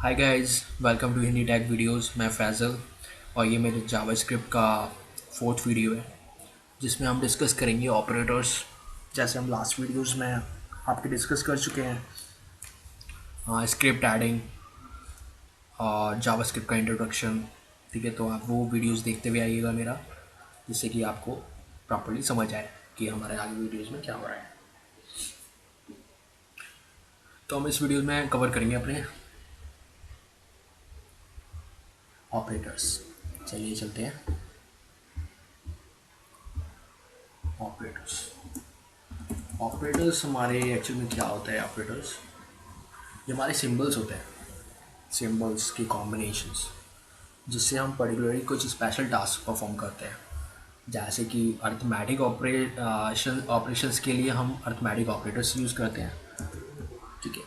Hi guys, welcome to Hindi tag videos. मैं फैज़ल और ये मेरे जावास्क्रिप्ट का फोर्थ वीडियो है जिसमें हम डिस्कस करेंगे ऑपरेटर्स। जैसे हम लास्ट वीडियोस में आपके डिस्कस कर चुके हैं स्क्रिप्ट एडिंग और जावास्क्रिप्ट का इंट्रोडक्शन। ठीक है, तो आप वो वीडियोस देखते हुए आइएगा मेरा, जिससे कि आपको प्रॉपर्ली समझ आए कि हमारे आगे वीडियोस में क्या हो रहा है। तो हम इस वीडियो में कवर करेंगे अपने ऑपरेटर्स। चलिए चलते हैं ऑपरेटर्स। ऑपरेटर्स हमारे एक्चुअल में क्या होता है? ऑपरेटर्स ये हमारे सिंबल्स होते हैं, सिंबल्स की कॉम्बिनेशंस, जिससे हम पर्टिकुलरली कुछ स्पेशल टास्क परफॉर्म करते हैं। जैसे कि अर्थमेटिक ऑपरेशंस के लिए हम अर्थमेटिक ऑपरेटर्स यूज़ करते हैं। ठीक है,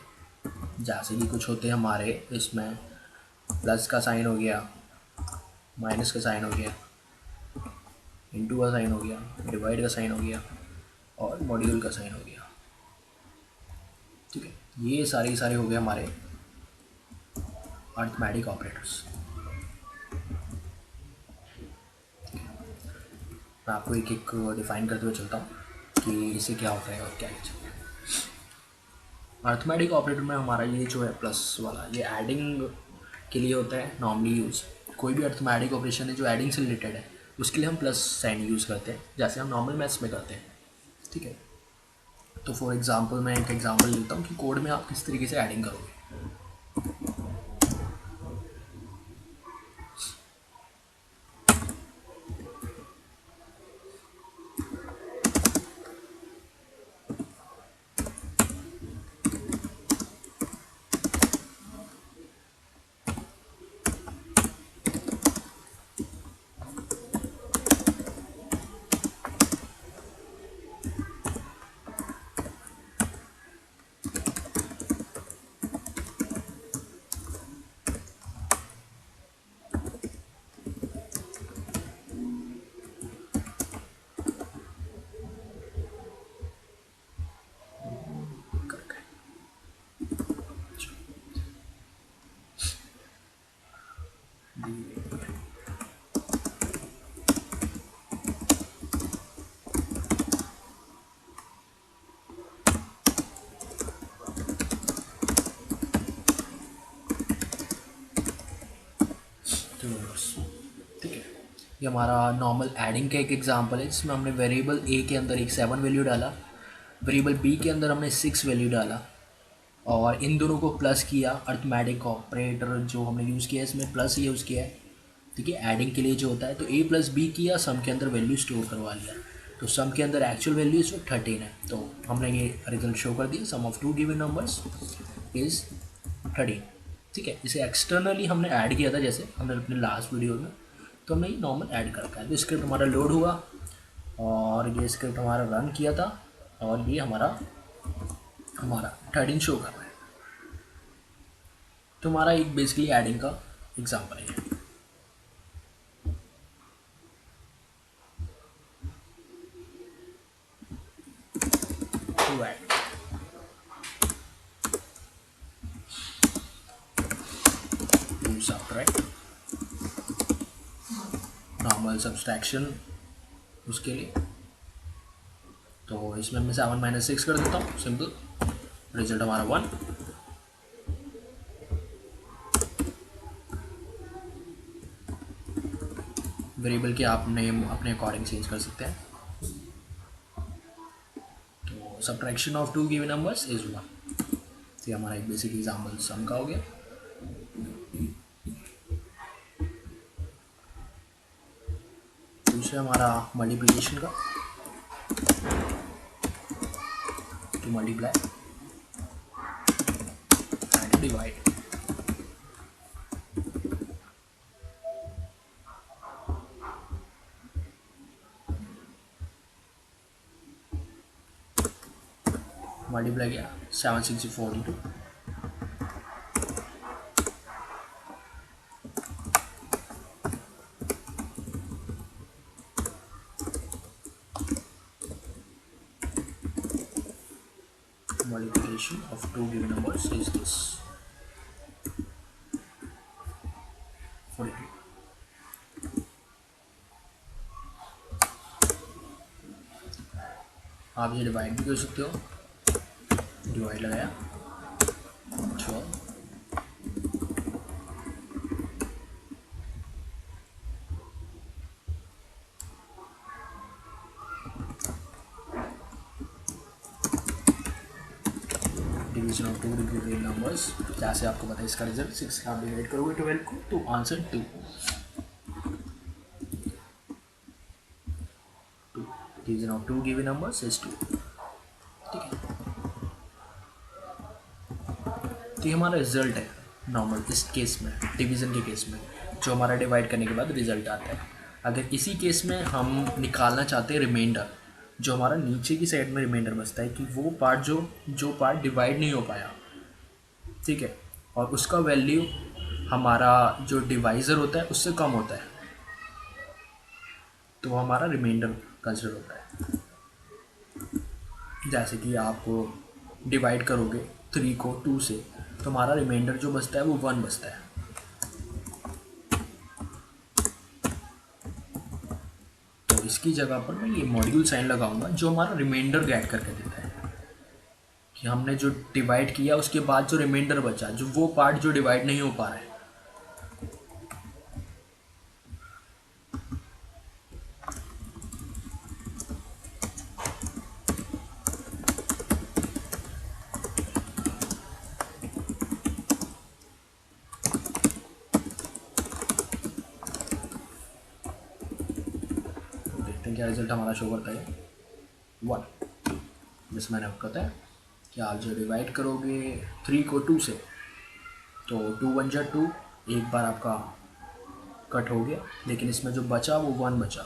जैसे कि कुछ होते हैं हमारे इसमें, प्लस का साइन हो गया, माइनस का साइन हो गया, इंटू का साइन हो गया, डिवाइड का साइन हो गया और मॉड्यूल का साइन हो गया। ठीक है, ये सारे हो गए हमारे अर्थमेटिक ऑपरेटर्स। मैं आपको एक एक डिफाइन करते हुए चलता हूँ कि इससे क्या होता है और क्या है। अर्थमेटिक ऑपरेटर में हमारा ये जो है प्लस वाला, ये एडिंग के लिए होता है नॉर्मली यूज़। कोई भी अर्थमेटिक ऑपरेशन है जो एडिंग से रिलेटेड है, उसके लिए हम प्लस साइन यूज़ करते हैं, जैसे हम नॉर्मल मैथ्स में करते हैं। ठीक है, तो फॉर एग्जांपल मैं एक एग्जांपल लेता हूँ कि कोड में आप किस तरीके से एडिंग करोगे। ठीक है, ये हमारा नॉर्मल एडिंग का एक एग्जांपल है, जिसमें हमने वेरिएबल ए के अंदर एक 7 वैल्यू डाला, वेरिएबल बी के अंदर हमने 6 वैल्यू डाला और इन दोनों को प्लस किया। अर्थमेटिक ऑपरेटर जो हमने यूज़ किया है इसमें प्लस यूज़ किया है। ठीक है, एडिंग के लिए जो होता है, तो ए प्लस बी किया, सम के अंदर वैल्यू स्टोर करवा लिया। तो सम के अंदर एक्चुअल वैल्यू इस वक्त 13 है, तो हमने ये रिजल्ट शो कर दिया, sum of two given numbers is 13। ठीक है, इसे एक्सटर्नली हमने ऐड किया था, जैसे हमने अपने लास्ट वीडियो में, तो हमने ये नॉर्मल ऐड कर रखा है। तो स्क्रिप्ट हमारा लोड हुआ और ये स्क्रिप्ट हमारा रन किया था और ये हमारा हमारा 13 शो कर रहा है। तो हमारा एक बेसिकली एडिंग का एग्जाम्पल है। To add, to subtract, normal subtraction उसके लिए। तो इसमें मैं 7 माइनस 6 कर देता हूँ, सिंपल, रिजल्ट हमारा 1। वेरिएबल के आप नेम अपने अकॉर्डिंग चेंज कर सकते हैं। तो subtraction of two given numbers is 1। तो ये हमारा एक बेसिक एग्जाम्पल सम का हो गया। दूसरा हमारा मल्टीप्लिकेशन का, to multiply and divide. Multiply किया 7 6 42, multiplication of two given numbers is this. आप इसे डिवाइड भी कर सकते हो, डिवाइड लगाया 12, division of two real numbers. जैसे आपको पता है इसका रिजल्ट 6 का आप डिवाइड करोगे 12 को तो answer 2। Division of two given numbers is 2। ठीक है, तो ये हमारा रिजल्ट है नॉर्मल इस केस में, डिवीज़न के केस में जो हमारा डिवाइड करने के बाद रिजल्ट आता है। अगर इसी केस में हम निकालना चाहते हैं रिमाइंडर, जो हमारा नीचे की साइड में रिमाइंडर बचता है कि वो पार्ट जो पार्ट डिवाइड नहीं हो पाया, ठीक है, और उसका वैल्यू हमारा जो डिवाइज़र होता है उससे कम होता है, तो हमारा रिमाइंडर कंसिडर होता है। जैसे कि आप डिवाइड करोगे 3 को 2 से तो हमारा रिमाइंडर जो बचता है वो 1 बचता है। तो इसकी जगह पर मैं ये मॉड्यूल साइन लगाऊंगा जो हमारा रिमाइंडर गेट करके देता है कि हमने जो डिवाइड किया उसके बाद जो रिमाइंडर बचा, जो वो पार्ट जो डिवाइड नहीं हो पा रहा है। क्या रिजल्ट हमारा शो करता है 1। जैसे मैंने आपको बताया कि आप जो डिवाइड करोगे 3 को 2 से तो 2 1 जा 2, एक बार आपका कट हो गया, लेकिन इसमें जो बचा वो 1 बचा,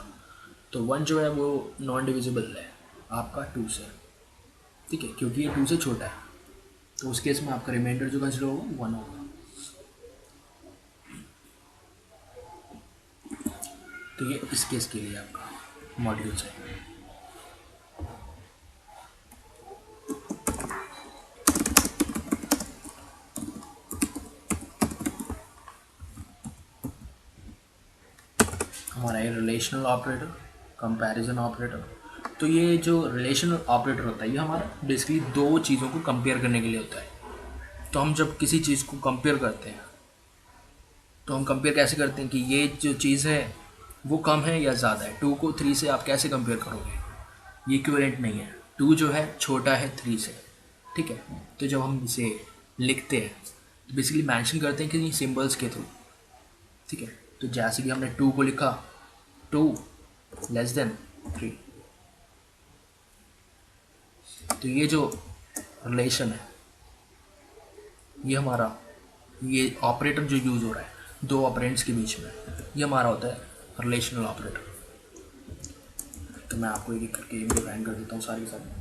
तो 1 जो है वो नॉन डिविजिबल है आपका 2 से, ठीक है, क्योंकि ये 2 से छोटा है, तो उस केस में आपका रिमाइंडर जो कंसिडर होगा 1 होगा। तो ये इस केस के लिए आपका मॉड्यूल्स है। हमारा ये रिलेशनल ऑपरेटर, कंपैरिजन ऑपरेटर। तो ये जो रिलेशनल ऑपरेटर होता है ये हमारा बेसिकली दो चीज़ों को कंपेयर करने के लिए होता है। तो हम जब किसी चीज़ को कंपेयर करते हैं तो हम कंपेयर कैसे करते हैं कि ये जो चीज़ है वो कम है या ज़्यादा है। 2 को 3 से आप कैसे कंपेयर करोगे, ये इक्विवेलेंट नहीं है, 2 जो है छोटा है 3 से, ठीक है। तो जब हम इसे लिखते हैं तो बेसिकली मेंशन करते हैं कि सिंबल्स के थ्रू, ठीक है। तो जैसे कि हमने 2 को लिखा 2 लेस देन 3, तो ये जो रिलेशन है ये हमारा, ये ऑपरेटर जो यूज़ हो रहा है दो ऑपरेंड्स के बीच में, ये हमारा होता है रिलेशनल ऑपरेटर। तो मैं आपको एक एक करके डिफाइन कर देता हूँ सारी सारी।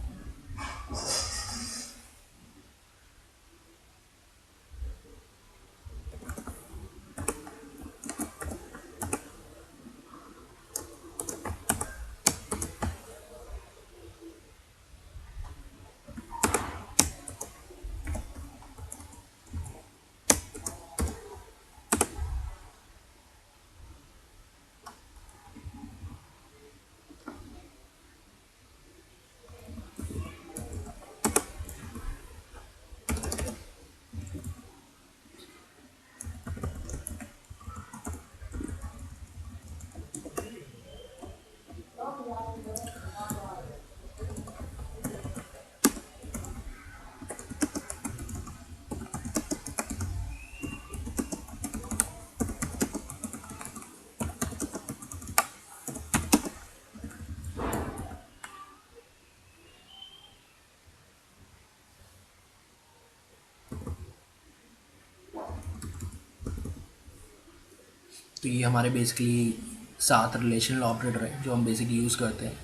तो ये हमारे बेसिकली 7 रिलेशनल ऑपरेटर है जो हम बेसिकली यूज़ करते हैं।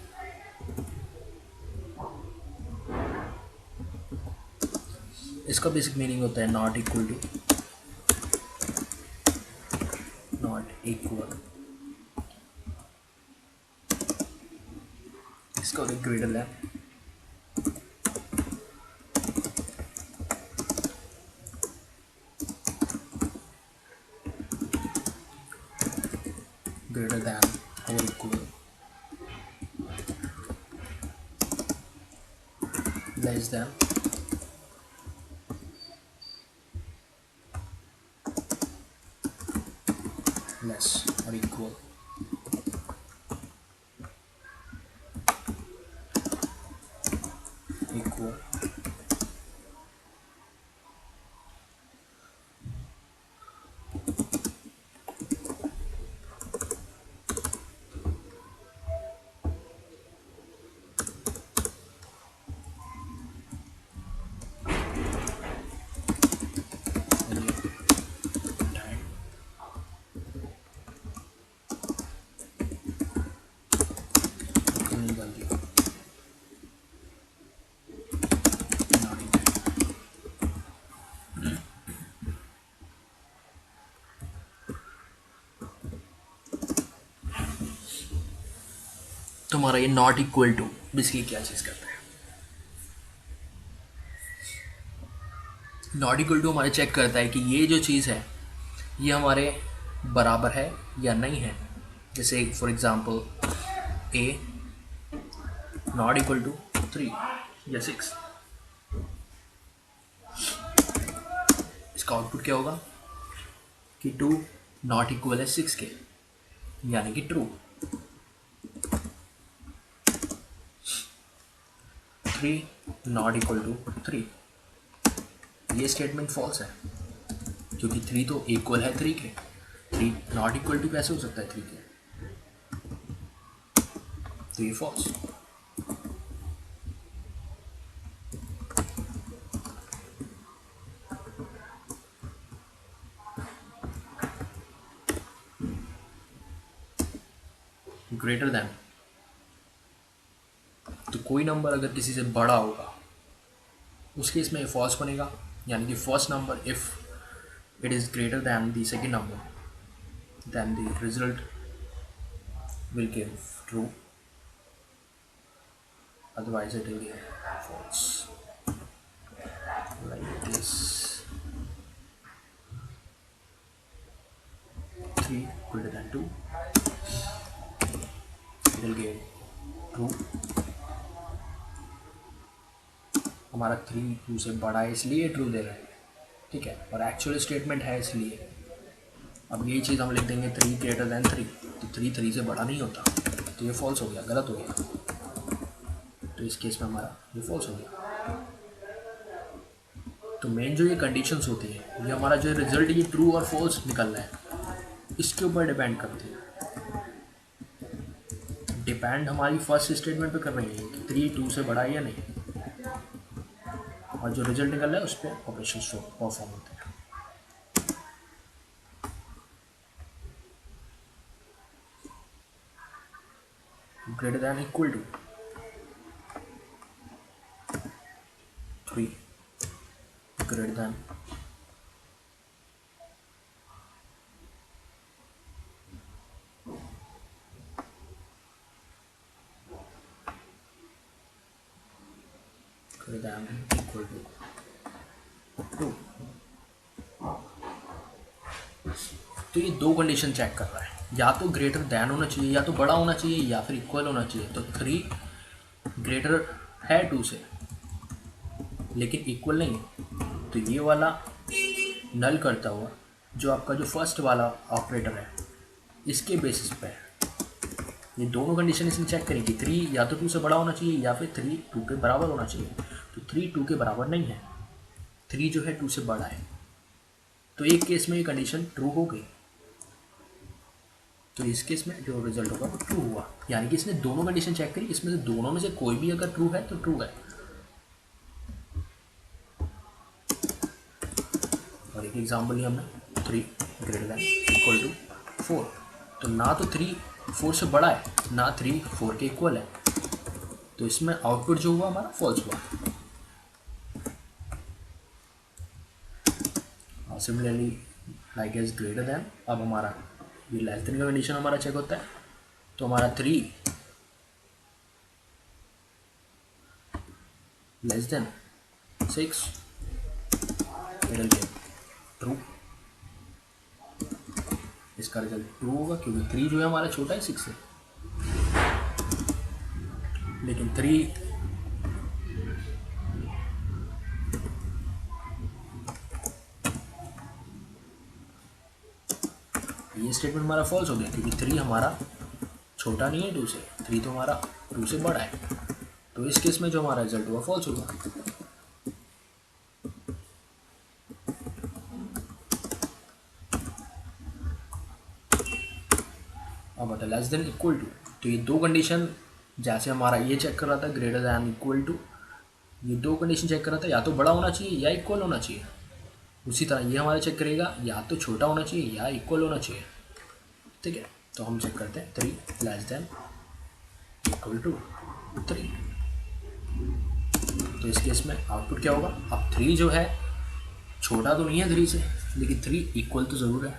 इसका बेसिक मीनिंग होता है not equal to, not equal, इसका होता है greater than, greater than or equal, less than less और इक्वल इक्वल निकाल दिया तो हमारा ये नॉट इक्वल टू बेसिकली क्या चीज़ करता है। नॉट इक्वल टू हमारे चेक करता है कि ये जो चीज़ है ये हमारे बराबर है या नहीं है। जैसे for example a not equal to 3 या 6, इसका आउटपुट क्या होगा कि 2 नॉट इक्वल है 6 के, यानी कि ट्रू। 3 नॉट इक्वल टू 3, ये स्टेटमेंट फॉल्स है क्योंकि 3 तो इक्वल है 3 के। 3 नॉट इक्वल टू कैसे हो सकता है 3 के, तो ये फॉल्स। ग्रेटर देन, तो कोई नंबर अगर किसी से बड़ा होगा उस केस में ये फॉल्स बनेगा, यानी कि first number if it is greater than the second number then the result will give true, otherwise it will give false, like this. 3 greater than 2, it will give true. हमारा 3 2 से बड़ा है इसलिए ट्रू दे रहा है, ठीक है, और एक्चुअल स्टेटमेंट है इसलिए। अब यही चीज़ हम लिख देंगे 3 ग्रेटर दैन 3, तो 3 3 से बड़ा नहीं होता, तो ये फॉल्स हो गया, गलत हो गया। तो इस केस में हमारा ये फॉल्स हो गया। तो मेन जो ये कंडीशंस होती है, ये हमारा जो रिजल्ट ये ट्रू और फॉल्स निकल रहा है, इसके ऊपर डिपेंड करती है। डिपेंड हमारी फर्स्ट स्टेटमेंट पे कर रही है कि 3 2 से बड़ा है या नहीं, और जो रिजल्ट निकल रहा है उस पर ऑपरेशन परफॉर्म होते हैं। Greater than equal to 3 greater than equal to 2। तो ये दो कंडीशन चेक कर रहा है, या तो ग्रेटर दैन होना चाहिए, या तो बड़ा होना चाहिए, या फिर इक्वल होना चाहिए। तो 3 ग्रेटर है 2 से लेकिन इक्वल नहीं है, तो ये वाला नल करता हुआ जो आपका जो फर्स्ट वाला ऑपरेटर है इसके बेसिस पे है। ये दोनों कंडीशन इसने चेक करी कि 3 या तो 2 से बड़ा होना चाहिए या फिर 3 2 के बराबर होना चाहिए। तो 3 2 के बराबर नहीं है, 3 जो है 2 से बड़ा है, तो एक केस में ये कंडीशन ट्रू हो गई। तो इस केस में जो रिजल्ट होगा वो ट्रू हुआ, यानी कि इसने दोनों कंडीशन चेक करी, इसमें से दोनों में से कोई भी अगर ट्रू है तो ट्रू है। और एक एग्जांपल लिया हमने 3 ग्रेटर दैन इक्वल टू 4, तो ना तो 3 4 से बड़ा है, ना 3 4 के इक्वल है, तो इसमें आउटपुट जो हुआ हमारा फॉल्स हुआ। Similarly like as greater than, अब हमारा ये लेस देन का कंडीशन हमारा चेक होता है, तो हमारा 3 less than 6 middle game true. इसका रिजल्ट ट्रू होगा क्योंकि 3 जो है हमारा छोटा है 6 से, लेकिन 3 ये स्टेटमेंट हमारा फॉल्स हो गया क्योंकि 3 हमारा छोटा नहीं है 2 से, 3 तो हमारा 2 से बड़ा है। तो इस केस में जो हमारा रिजल्ट हुआ फॉल्स होगा। अब बता लेस देन इक्वल टू, तो ये दो कंडीशन, जैसे हमारा ये चेक कर रहा था ग्रेटर दैन इक्वल टू, ये दो कंडीशन चेक कर रहा था, या तो बड़ा होना चाहिए या इक्वल होना चाहिए। उसी तरह ये हमारा चेक करेगा या तो छोटा होना चाहिए या इक्वल होना चाहिए। ठीक है, तो हम चेक करते हैं 3 लेस देन इक्वल टू 3। तो इस केस में आउटपुट क्या होगा? अब 3 जो है छोटा तो नहीं है 3 से, लेकिन 3 इक्वल तो ज़रूर है।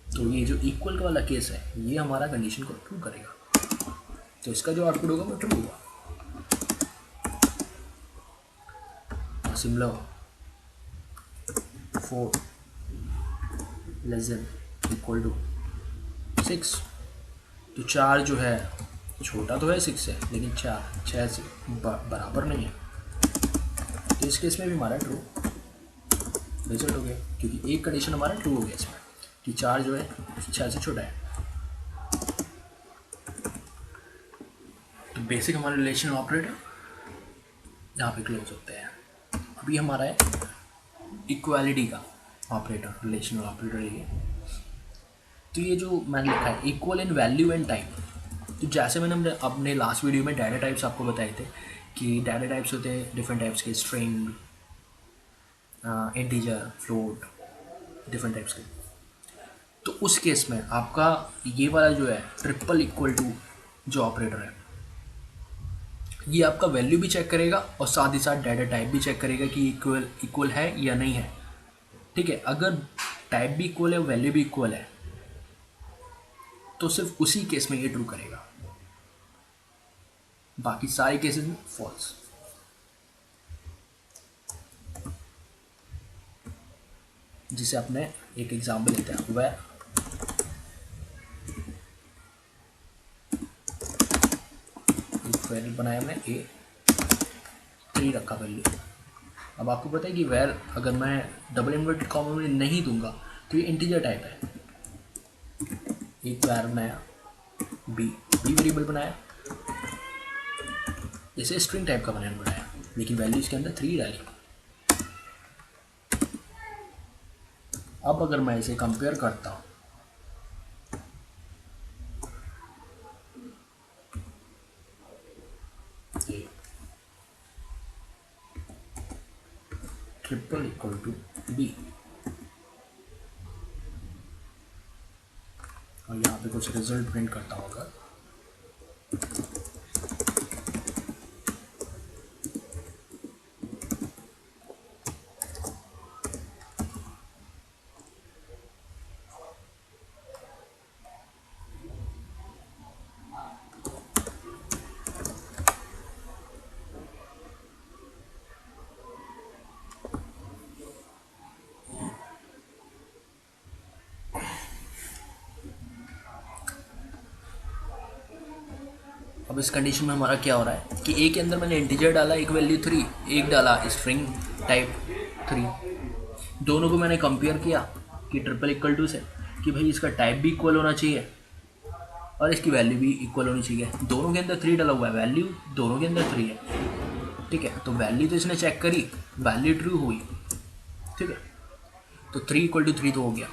तो ये जो इक्वल वाला केस है ये हमारा कंडीशन को ट्रू करेगा। तो इसका जो आउटपुट होगा वो ट्रू होगा। Similar 4 less than equal to 6, तो 4 जो है छोटा तो है 6 से, लेकिन 4 6 से बराबर नहीं है। तो इस केस में भी हमारा ट्रू रिजल्ट हो गया, क्योंकि एक कंडीशन हमारा ट्रू हो गया इसमें कि 4 जो है 6 से छोटा है। तो बेसिक हमारे रिलेशनल ऑपरेटर यहाँ पे क्लोज होते हैं। अभी हमारा है इक्वालिटी का ऑपरेटर, रिलेशनल ऑपरेटर ये। तो ये जो मैंने लिखा है equal in value and type, तो जैसे मैंने अपने लास्ट वीडियो में डाटा टाइप्स आपको बताए थे कि डाटा टाइप्स होते हैं डिफरेंट टाइप्स के, string, integer, float, different types के। तो उस केस में आपका ये वाला जो है ट्रिपल इक्वल टू जो ऑपरेटर है, ये आपका वैल्यू भी चेक करेगा और साथ ही साथ डाटा टाइप भी चेक करेगा कि इक्वल है या नहीं है। ठीक है, अगर टाइप भी इक्वल है, वैल्यू भी इक्वल है, तो सिर्फ उसी केस में ये ट्रू करेगा, बाकी सारे केसेस में फॉल्स। जिसे अपने एक एग्जांपल लेते हैं, वह एक वेरिएबल बनाया हमने ए 3 रखा वैल्यू। अब आपको पता है कि वेर अगर मैं डबल इन्वर्टेड कॉमा में नहीं दूंगा तो ये इंटीजर टाइप है। एक वेर बनाया बी वेरिएबल बनाया, इसे स्ट्रिंग टाइप का बनाया, लेकिन वैल्यू इसके अंदर 3 डाली। अब अगर मैं इसे कंपेयर करता हूँ ट्रिपल इक्वल टू बी, और यहाँ पे कुछ रिजल्ट प्रिंट करता हूँ अगर, अब इस कंडीशन में हमारा क्या हो रहा है कि ए के अंदर मैंने इंटीजर डाला, एक वैल्यू 3, एक डाला स्ट्रिंग टाइप 3। दोनों को मैंने कंपेयर किया कि ट्रिपल इक्वल टू से कि भाई इसका टाइप भी इक्वल होना चाहिए और इसकी वैल्यू भी इक्वल होनी चाहिए। दोनों के अंदर 3 डाला हुआ है, वैल्यू दोनों के अंदर 3 है। ठीक है, तो वैल्यू तो इसने चेक करी, वैल्यू ट्रू हुई। ठीक है, तो 3 इक्वल टू 3 तो हो गया।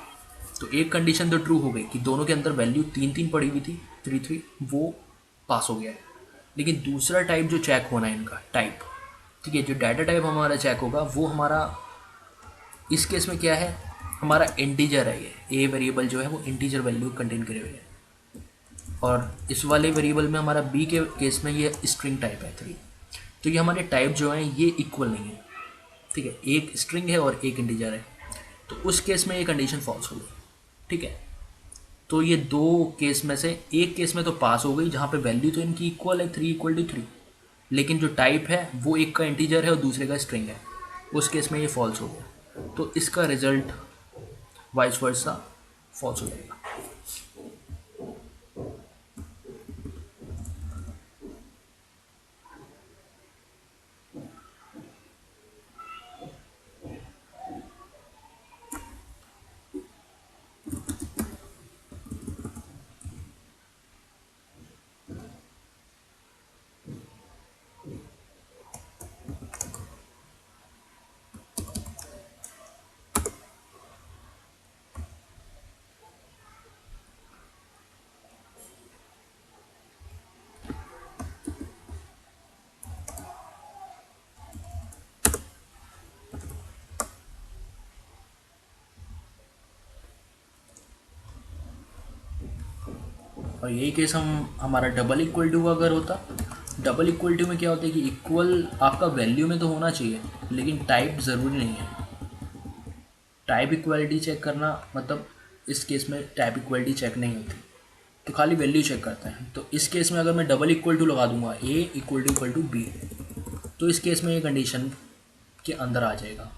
तो एक कंडीशन तो ट्रू हो गई कि दोनों के अंदर वैल्यू 3 पड़ी हुई थी, 3 वो पास हो गया है। लेकिन दूसरा टाइप जो चेक होना है इनका टाइप, ठीक है, जो डाटा टाइप हमारा चेक होगा वो हमारा इस केस में क्या है, हमारा इंटीजर है। ये ए वेरिएबल जो है वो इंटीजर वैल्यू कंटेन करे हुए है, और इस वाले वेरिएबल में हमारा बी के केस में ये स्ट्रिंग टाइप है 3। तो ये हमारे टाइप जो हैं ये इक्वल नहीं है। ठीक है, एक स्ट्रिंग है और एक इंटीजर है, तो उस केस में ये कंडीशन फॉल्स हो गई। ठीक है, तो ये दो केस में से एक केस में तो पास हो गई जहाँ पे वैल्यू तो इनकी इक्वल है 3 इक्वल टू 3, लेकिन जो टाइप है वो एक का इंटीजर है और दूसरे का स्ट्रिंग है, उस केस में ये फॉल्स हो गया। तो इसका रिजल्ट वाइस वर्सा फॉल्स हो जाएगा। और यही केस हमारा डबल इक्वल टू अगर होता, डबल इक्वल टू में क्या होता है कि इक्वल आपका वैल्यू में तो होना चाहिए लेकिन टाइप ज़रूरी नहीं है। टाइप इक्वालिटी चेक करना मतलब इस केस में टाइप इक्वालिटी चेक नहीं होती, तो खाली वैल्यू चेक करते हैं। तो इस केस में अगर मैं डबल इक्वल टू लगा दूंगा ए इक्वल टू बी, तो इस केस में ये कंडीशन के अंदर आ जाएगा,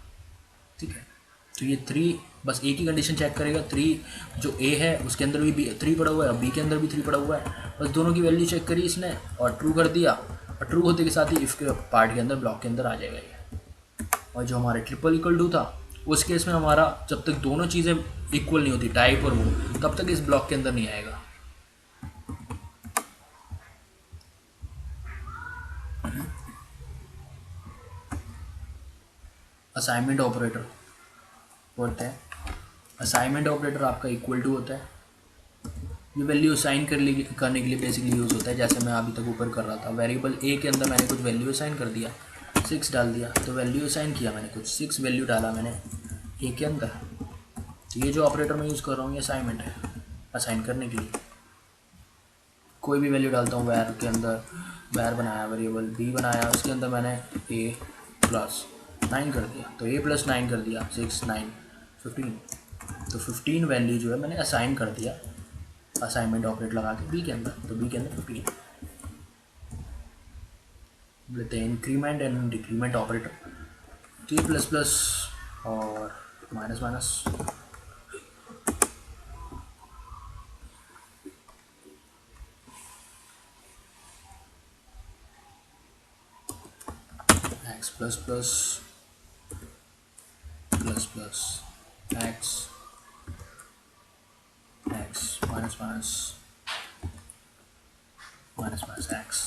ठीक है। तो ये 3 बस एक ही कंडीशन चेक करेगा, 3 जो ए है उसके अंदर भी 3 पड़ा हुआ है, बी के अंदर भी 3 पड़ा हुआ है, बस दोनों की वैल्यू चेक करी इसने और ट्रू कर दिया, और ट्रू होते के साथ ही इफ के पार्ट के अंदर ब्लॉक के अंदर आ जाएगा ये। और जो हमारे ट्रिपल इक्वल टू था उस केस में हमारा जब तक दोनों चीज़ें इक्वल नहीं होती टाइप और वो, तब तक इस ब्लॉक के अंदर नहीं आएगा। असाइनमेंट ऑपरेटर होता है, असाइनमेंट ऑपरेटर आपका इक्वल टू होता है, ये वैल्यू असाइन करने के लिए बेसिकली यूज़ होता है। जैसे मैं अभी तक ऊपर कर रहा था, वेरिएबल ए के अंदर मैंने कुछ वैल्यू असाइन कर दिया, 6 डाल दिया, तो वैल्यू असाइन किया मैंने, कुछ 6 वैल्यू डाला मैंने ए के अंदर। तो ये जो ऑपरेटर मैं यूज़ कर रहा हूँ ये असाइनमेंट है, असाइन करने के लिए कोई भी वैल्यू डालता हूँ। वैर के अंदर वैर बनाया, वेरिएबल बी बनाया, उसके अंदर मैंने ए प्लस 9 कर दिया, तो ए प्लस 9 कर दिया, 6 9 15, तो 15 वैल्यू जो है मैंने असाइन कर दिया असाइनमेंट ऑपरेटर लगा के बी के अंदर, तो बी के अंदर 15 लेते हैं। इंक्रीमेंट एंड डिक्रीमेंट ऑपरेटर, तो ये प्लस प्लस और minus minus, x plus plus plus plus x x minus minus minus minus x.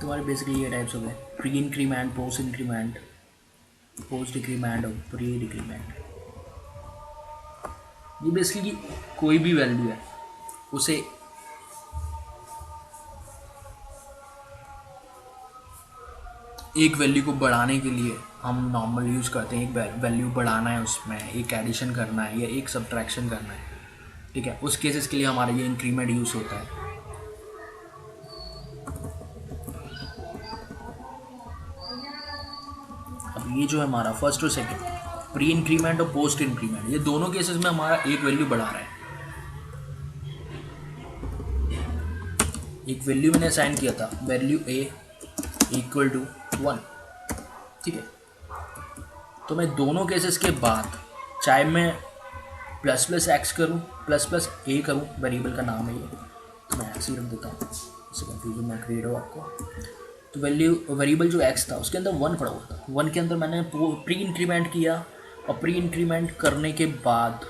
तुम्हारे बेसिकली ये टाइप्स हो गए, pre increment, post increment, post decrement और प्री डिक्रीमेंट। ये बेसिकली कोई भी वैल्यू है उसे एक वैल्यू को बढ़ाने के लिए हम नॉर्मल यूज़ करते हैं। एक वैल्यू बढ़ाना है, उसमें एक एडिशन करना है या एक सब्ट्रैक्शन करना है, ठीक है, उस केसेस के लिए हमारा ये इंक्रीमेंट यूज़ होता है। अब ये जो है हमारा फर्स्ट और सेकंड, प्री इंक्रीमेंट और पोस्ट इंक्रीमेंट, ये दोनों केसेस में हमारा एक वैल्यू बढ़ा रहा है। एक वैल्यू मैंने असाइन किया था, वैल्यू ए इक्वल टू 1, ठीक है, तो मैं दोनों केसेस के बाद चाहे मैं प्लस प्लस एक्स करूँ प्लस प्लस ए करूँ, वेरिएबल का नाम है ये, तो मैं एक्स ही रख देता हूँ, इससे कन्फ्यूजन ना क्रिएट हो आपको। तो वेरिएबल जो एक्स था उसके अंदर 1 पड़ा हुआ था, 1 के अंदर मैंने प्री इंक्रीमेंट किया, और प्री इंक्रीमेंट करने के बाद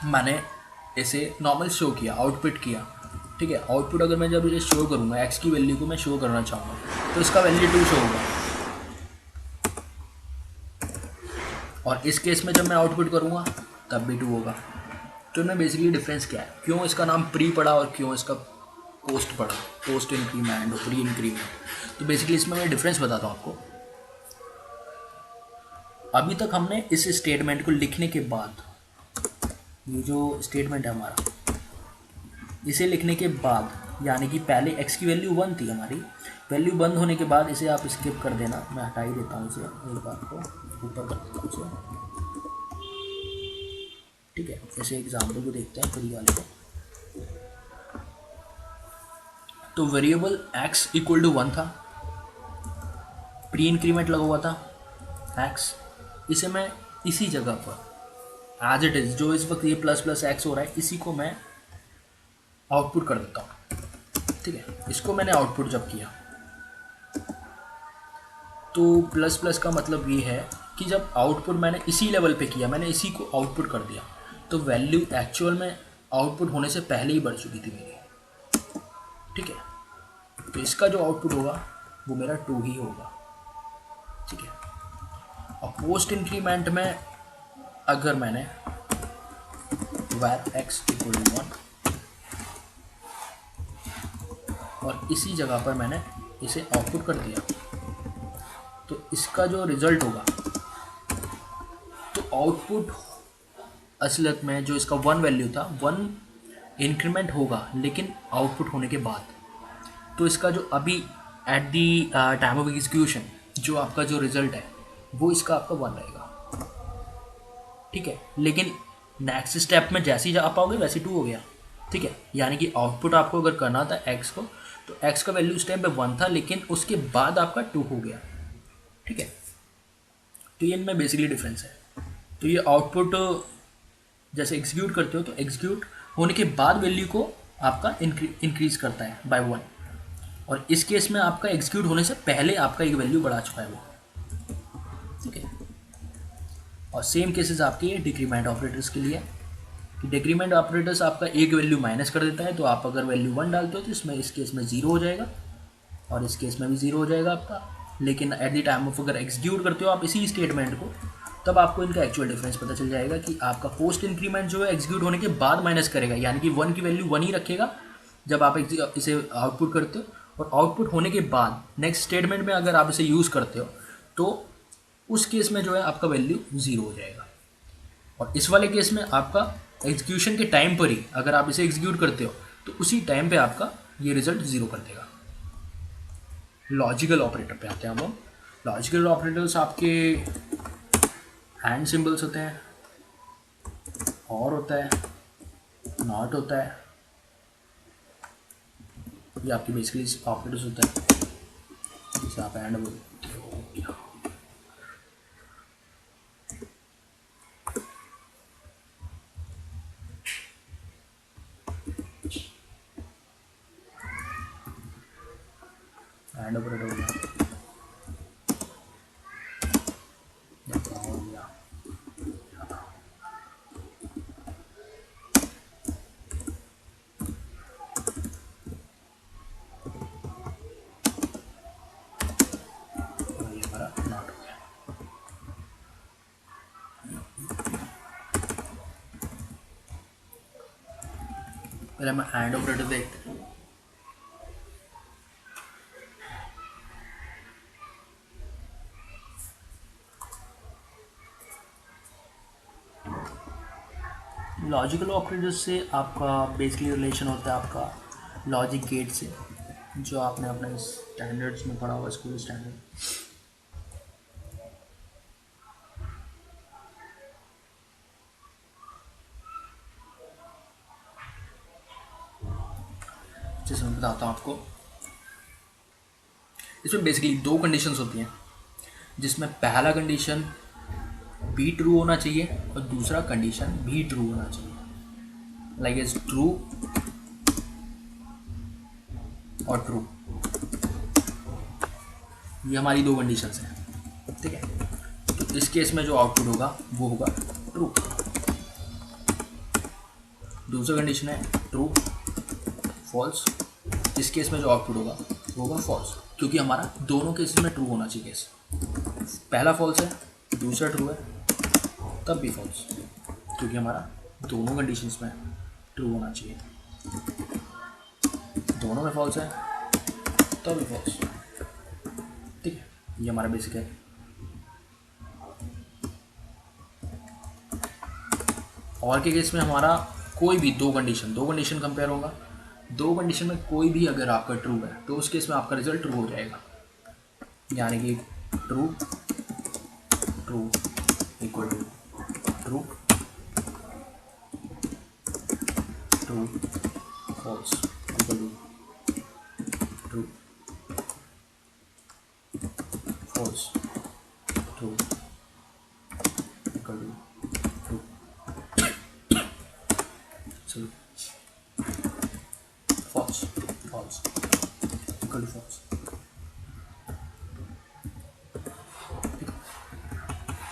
मैंने इसे नॉर्मल शो किया, आउटपुट किया, ठीक है। आउटपुट अगर मैं जब इसे शो करूँगा, एक्स की वैल्यू को मैं शो करना चाहूँगा, तो इसका वैल्यू 2 शो होगा। और इस केस में जब मैं आउटपुट करूँगा तब भी 2 होगा। तो इनमें बेसिकली डिफरेंस क्या है, क्यों इसका नाम प्री पड़ा और क्यों इसका पोस्ट पड़ा, पोस्ट इंक्रीमेंट और प्री इंक्रीमेंट। तो बेसिकली इसमें मैं डिफरेंस बताता हूँ आपको। अभी तक हमने इस स्टेटमेंट को लिखने के बाद ये जो स्टेटमेंट है हमारा, इसे लिखने के बाद, यानी कि पहले x की वैल्यू 1 थी हमारी, वैल्यू बंद होने के बाद इसे आप स्किप कर देना, मैं हटा ही देता हूँ इसे, एक बार को ऊपर कर देता हूँ इसे, ठीक है। ऐसे एग्जाम्पल को देखते हैं फ्री वाले को। तो वेरिएबल x इक्वल टू 1 था, प्री इंक्रीमेंट लगा हुआ था x, इसे मैं इसी जगह पर एज इट इज़, जो इस वक्त ये प्लस प्लस एक्स हो रहा है, इसी को मैं आउटपुट कर देता हूँ, ठीक है। इसको मैंने आउटपुट जब किया, तो प्लस प्लस का मतलब ये है कि जब आउटपुट मैंने इसी लेवल पे किया, मैंने इसी को आउटपुट कर दिया, तो वैल्यू एक्चुअल में आउटपुट होने से पहले ही बढ़ चुकी थी मेरी, ठीक है। तो इसका जो आउटपुट होगा वो मेरा 2 ही होगा, ठीक है। और पोस्ट इंक्रीमेंट में अगर मैंने var x इक्वल टू 1 और इसी जगह पर मैंने इसे आउटपुट कर दिया, तो इसका जो रिजल्ट होगा, तो आउटपुट असलियत में जो इसका 1 वैल्यू था, 1 इंक्रीमेंट होगा लेकिन आउटपुट होने के बाद, तो इसका जो अभी at the time of execution जो आपका जो रिजल्ट है वो इसका आपका 1 रहेगा, ठीक है। लेकिन नेक्स्ट स्टेप में जैसे ही आप आओगे वैसे 2 हो गया, ठीक है। यानी कि आउटपुट आपको अगर करना था x को, तो x का वैल्यू उस टाइम पे 1 था, लेकिन उसके बाद आपका 2 हो गया, ठीक है। तो ये इनमें बेसिकली डिफरेंस है। तो ये आउटपुट जैसे एग्जीक्यूट करते हो, तो एग्जीक्यूट होने के बाद वैल्यू को आपका इंक्रीज करता है बाय 1, और इस केस में आपका एग्जीक्यूट होने से पहले आपका एक वैल्यू बढ़ा चुका है वो, ठीक है। और सेम केसेस आपके डिक्रीमेंट ऑपरेटर्स के लिए, कि डिक्रीमेंट ऑपरेटर्स आपका एक वैल्यू माइनस कर देता है, तो आप अगर वैल्यू 1 डालते हो तो इसमें इस केस में 0 हो जाएगा, और इस केस में भी 0 हो जाएगा आपका। लेकिन एट द टाइम ऑफ अगर एग्जीक्यूट करते हो आप इसी स्टेटमेंट को, तब आपको इनका एक्चुअल डिफरेंस पता चल जाएगा कि आपका पोस्ट इंक्रीमेंट जो है एग्जीक्यूट होने के बाद माइनस करेगा, यानी कि 1 की वैल्यू 1 ही रखेगा जब आप इसे आउटपुट करते हो, और आउटपुट होने के बाद नेक्स्ट स्टेटमेंट में अगर आप इसे यूज़ करते हो तो उस केस में जो है आपका वैल्यू 0 हो जाएगा। और इस वाले केस में आपका एग्जीक्यूशन के टाइम पर ही अगर आप इसे एग्जीक्यूट करते हो तो उसी टाइम पे आपका ये रिजल्ट 0 कर देगा। लॉजिकल ऑपरेटर पे आते हैं हम लोग। लॉजिकल ऑपरेटर्स आपके एंड सिंबल्स होते हैं, और होता है, नॉट होता है, ये आपकी बेसिकली ऑपरेटर्स होता है, जैसे आप एंड बोलते हो। एंड ऑपरेटर हो गया, पहले हम एंड ऑपरेटर देखते हैं। लॉजिकल ऑपरेटर से आपका बेसिकली रिलेशन होता है आपका लॉजिक गेट से, जो आपने अपने स्टैंडर्ड्स में पढ़ा हुआ, स्कूल स्टैंडर्ड। जैसे मैं बताता हूँ आपको, इसमें बेसिकली 2 कंडीशंस होती हैं, जिसमें पहला कंडीशन भी ट्रू होना चाहिए और दूसरा कंडीशन भी ट्रू होना चाहिए, लाइक इज ट्रू और ट्रू। ये हमारी 2 कंडीशंस हैं, ठीक है। तो इस केस में जो आउटपुट होगा वो होगा ट्रू। दूसरा कंडीशन है ट्रू फॉल्स, इस केस में जो आउटपुट होगा वो होगा फॉल्स, क्योंकि हमारा दोनों केसेस में ट्रू होना चाहिए केस। पहला फॉल्स है, दूसरा ट्रू है, तब भी फॉल्स, क्योंकि हमारा दोनों कंडीशंस में ट्रू होना चाहिए। दोनों में फॉल्स है तब भी फॉल्स, ठीक है। ये हमारा बेसिक है। और के केस में हमारा कोई भी दो कंडीशन कंपेयर होगा। दो कंडीशन में कोई भी अगर आपका ट्रू है तो उस केस में आपका रिजल्ट ट्रू हो जाएगा, यानी कि true true equal to true true false equal to true false true equal to true चलो false false equal to false.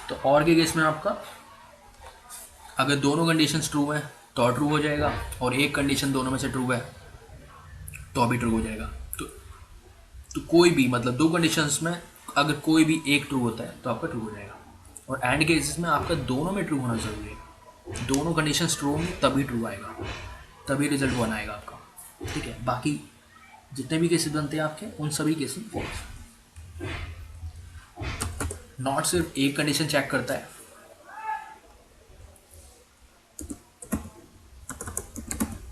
तो और के केस में आपका अगर दोनों कंडीशंस ट्रू हैं तो ट्रू हो जाएगा, और एक कंडीशन दोनों में से ट्रू है तो भी ट्रू हो जाएगा। तो कोई भी मतलब दो कंडीशंस में अगर कोई भी एक ट्रू होता है तो आपका ट्रू हो जाएगा। और एंड केसेस में आपका दोनों में ट्रू होना ज़रूरी है, दोनों कंडीशंस ट्रू होंगी तभी ट्रू आएगा, तभी रिजल्ट वन आएगा आपका। ठीक है, बाकी जितने भी केसेस बनते हैं आपके उन सभी केसेस में फॉल्स। नॉट सिर्फ एक कंडीशन चेक करता है,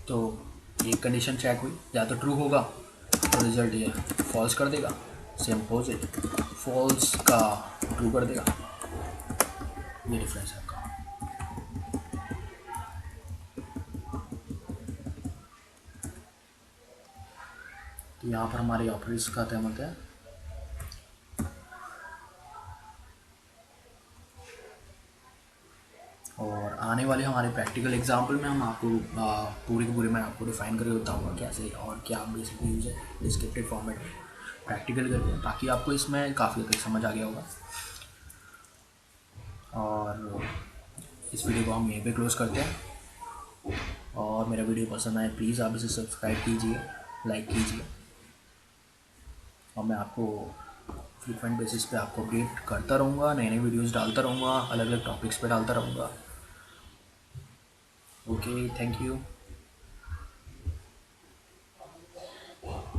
तो एक कंडीशन चेक हुई या तो ट्रू होगा तो रिजल्ट ये फॉल्स कर देगा, सेम अपोजिट फॉल्स का ट्रू कर देगा। ये डिफरेंस है आपका। तो यहाँ पर हमारे ऑपरेटर्स खत्म होते हैं। और आने वाले हमारे प्रैक्टिकल एग्जाम्पल में हम आपको पूरे के पूरे मैं आपको डिफाइन करके बताऊँगा कैसे और क्या बेसिकली यूज है डिस्क्रिप्टिव फॉर्मेट में प्रैक्टिकल करके। बाकी आपको इसमें काफ़ी हद तक समझ आ गया होगा। और इस वीडियो को हम यहीं पे क्लोज़ करते हैं। और मेरा वीडियो पसंद आए प्लीज़ आप इसे सब्सक्राइब कीजिए, लाइक कीजिए, और मैं आपको फ्रीक्वेंट बेसिस पे आपको अपडेट करता रहूँगा, नए नए वीडियोस डालता रहूँगा, अलग अलग टॉपिक्स पे डालता रहूँगा। Okay, thank you.